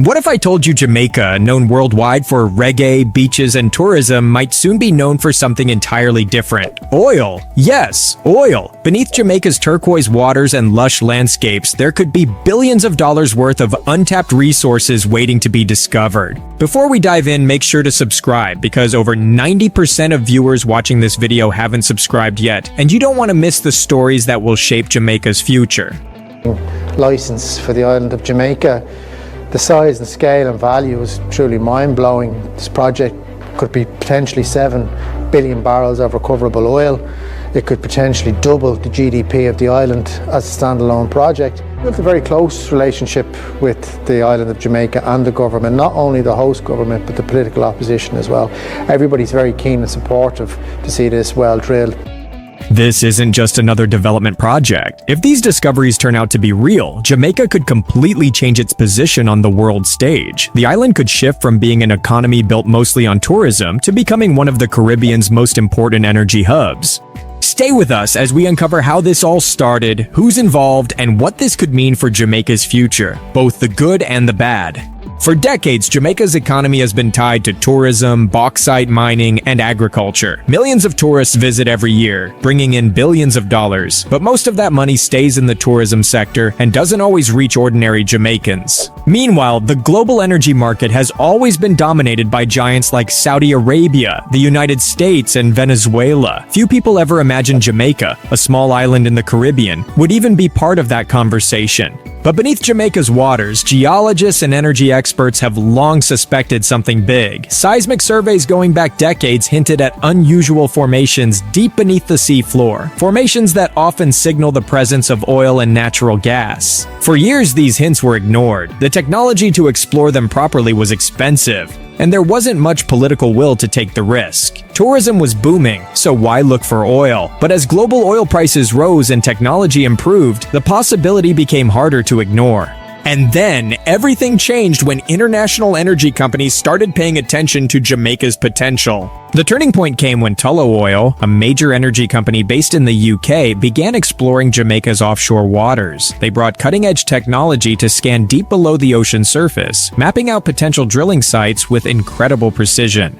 What if I told you Jamaica, known worldwide for reggae, beaches, and tourism, might soon be known for something entirely different? Oil. Yes, oil. Beneath Jamaica's turquoise waters and lush landscapes, there could be billions of dollars worth of untapped resources waiting to be discovered. Before we dive in, make sure to subscribe because over 90% of viewers watching this video haven't subscribed yet, and you don't want to miss the stories that will shape Jamaica's future. License for the island of Jamaica. The size and scale and value is truly mind-blowing. This project could be potentially 7 billion barrels of recoverable oil. It could potentially double the GDP of the island as a standalone project. We have a very close relationship with the island of Jamaica and the government, not only the host government but the political opposition as well. Everybody's very keen and supportive to see this well drilled. This isn't just another development project. If these discoveries turn out to be real, Jamaica could completely change its position on the world stage. The island could shift from being an economy built mostly on tourism to becoming one of the Caribbean's most important energy hubs. Stay with us as we uncover how this all started, who's involved, and what this could mean for Jamaica's future, both the good and the bad. For decades, Jamaica's economy has been tied to tourism, bauxite mining, and agriculture. Millions of tourists visit every year, bringing in billions of dollars. But most of that money stays in the tourism sector and doesn't always reach ordinary Jamaicans. Meanwhile, the global energy market has always been dominated by giants like Saudi Arabia, the United States, and Venezuela. Few people ever imagined Jamaica, a small island in the Caribbean, would even be part of that conversation. But beneath Jamaica's waters, geologists and energy experts have long suspected something big. Seismic surveys going back decades hinted at unusual formations deep beneath the sea floor, formations that often signal the presence of oil and natural gas. For years, these hints were ignored. The technology to explore them properly was expensive, and there wasn't much political will to take the risk. Tourism was booming, so why look for oil? But as global oil prices rose and technology improved, the possibility became harder to ignore. And then, everything changed when international energy companies started paying attention to Jamaica's potential. The turning point came when Tullow Oil, a major energy company based in the UK, began exploring Jamaica's offshore waters. They brought cutting-edge technology to scan deep below the ocean surface, mapping out potential drilling sites with incredible precision.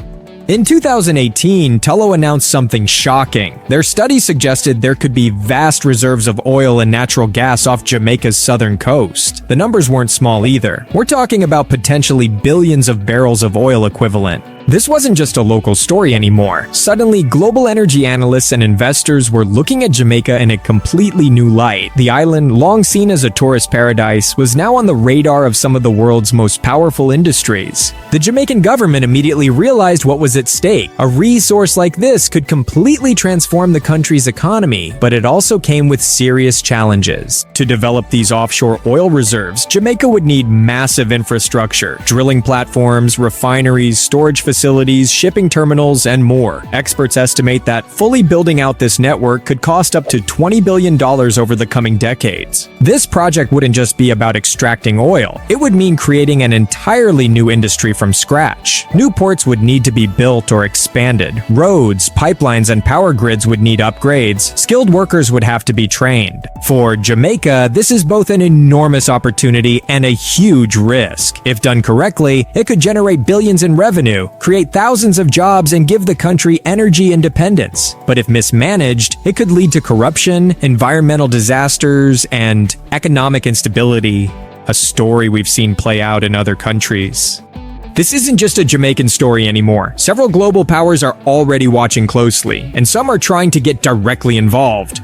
In 2018, Tullow announced something shocking. Their study suggested there could be vast reserves of oil and natural gas off Jamaica's southern coast. The numbers weren't small either. We're talking about potentially billions of barrels of oil equivalent. This wasn't just a local story anymore. Suddenly, global energy analysts and investors were looking at Jamaica in a completely new light. The island, long seen as a tourist paradise, was now on the radar of some of the world's most powerful industries. The Jamaican government immediately realized what was at stake. A resource like this could completely transform the country's economy, but it also came with serious challenges. To develop these offshore oil reserves, Jamaica would need massive infrastructure, drilling platforms, refineries, storage facilities, shipping terminals, and more. Experts estimate that fully building out this network could cost up to $20 billion over the coming decades. This project wouldn't just be about extracting oil. It would mean creating an entirely new industry from scratch. New ports would need to be built or expanded. Roads, pipelines, and power grids would need upgrades. Skilled workers would have to be trained. For Jamaica, this is both an enormous opportunity and a huge risk. If done correctly, it could generate billions in revenue, create thousands of jobs, and give the country energy independence. But if mismanaged, it could lead to corruption, environmental disasters, and economic instability, a story we've seen play out in other countries. This isn't just a Jamaican story anymore. Several global powers are already watching closely, and some are trying to get directly involved.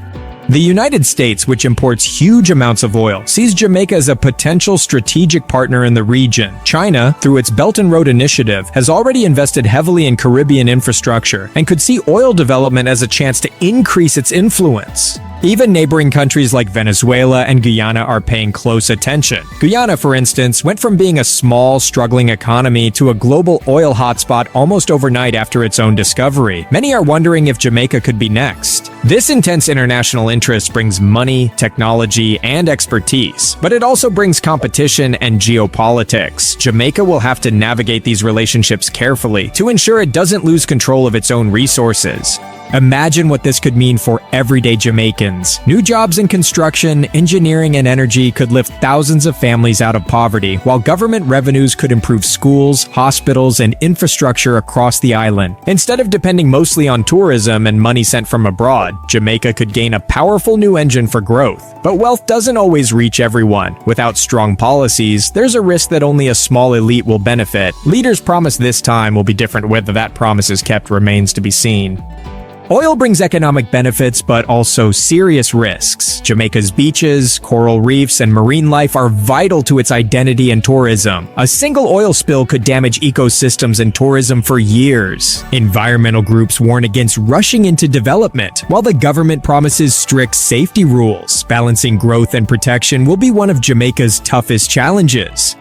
The United States, which imports huge amounts of oil, sees Jamaica as a potential strategic partner in the region. China, through its Belt and Road Initiative, has already invested heavily in Caribbean infrastructure and could see oil development as a chance to increase its influence. Even neighboring countries like Venezuela and Guyana are paying close attention. Guyana, for instance, went from being a small, struggling economy to a global oil hotspot almost overnight after its own discovery. Many are wondering if Jamaica could be next. This intense international interest brings money, technology, and expertise, but it also brings competition and geopolitics. Jamaica will have to navigate these relationships carefully to ensure it doesn't lose control of its own resources. Imagine what this could mean for everyday Jamaicans. Jamaicans. New jobs in construction, engineering, and energy could lift thousands of families out of poverty, while government revenues could improve schools, hospitals, and infrastructure across the island. Instead of depending mostly on tourism and money sent from abroad, Jamaica could gain a powerful new engine for growth. But wealth doesn't always reach everyone. Without strong policies, there's a risk that only a small elite will benefit. Leaders promise this time will be different. Whether that promise is kept remains to be seen. Oil brings economic benefits, but also serious risks. Jamaica's beaches, coral reefs, and marine life are vital to its identity and tourism. A single oil spill could damage ecosystems and tourism for years. Environmental groups warn against rushing into development, while the government promises strict safety rules. Balancing growth and protection will be one of Jamaica's toughest challenges.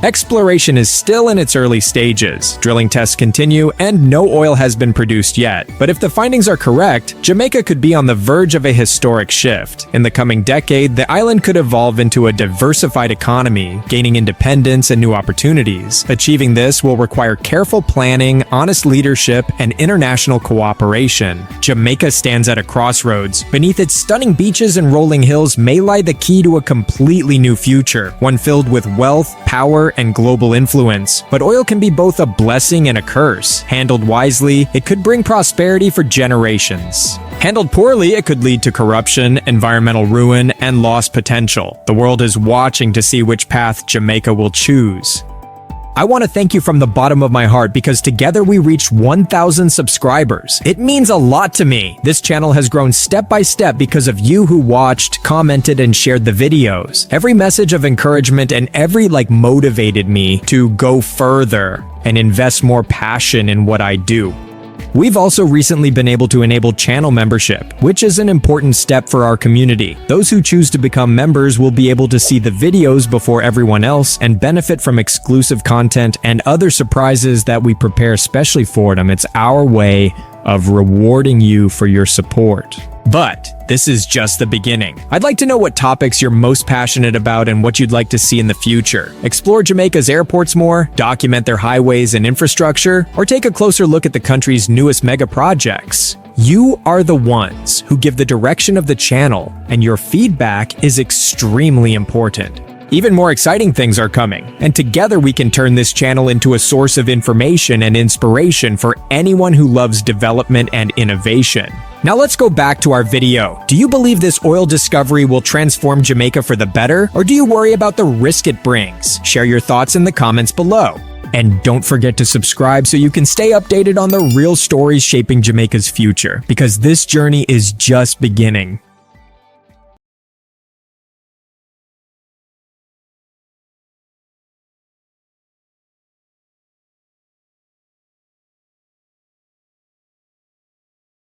Exploration is still in its early stages. Drilling tests continue, and no oil has been produced yet. But if the findings are correct, Jamaica could be on the verge of a historic shift. In the coming decade, the island could evolve into a diversified economy, gaining independence and new opportunities. Achieving this will require careful planning, honest leadership, and international cooperation. Jamaica stands at a crossroads. Beneath its stunning beaches and rolling hills may lie the key to a completely new future, one filled with wealth, power, and global influence. But oil can be both a blessing and a curse. Handled wisely, it could bring prosperity for generations. Handled poorly, it could lead to corruption, environmental ruin, and lost potential. The world is watching to see which path Jamaica will choose. I want to thank you from the bottom of my heart because together we reached 1,000 subscribers. It means a lot to me. This channel has grown step by step because of you who watched, commented, and shared the videos. Every message of encouragement and every like motivated me to go further and invest more passion in what I do. We've also recently been able to enable channel membership, which is an important step for our community. Those who choose to become members will be able to see the videos before everyone else and benefit from exclusive content and other surprises that we prepare especially for them. It's our way of rewarding you for your support. But this is just the beginning. I'd like to know what topics you're most passionate about and what you'd like to see in the future. Explore Jamaica's airports more, document their highways and infrastructure, or take a closer look at the country's newest mega projects. You are the ones who give the direction of the channel, and your feedback is extremely important. Even more exciting things are coming, and together we can turn this channel into a source of information and inspiration for anyone who loves development and innovation. Now let's go back to our video. Do you believe this oil discovery will transform Jamaica for the better, or do you worry about the risk it brings? Share your thoughts in the comments below. And don't forget to subscribe so you can stay updated on the real stories shaping Jamaica's future, because this journey is just beginning.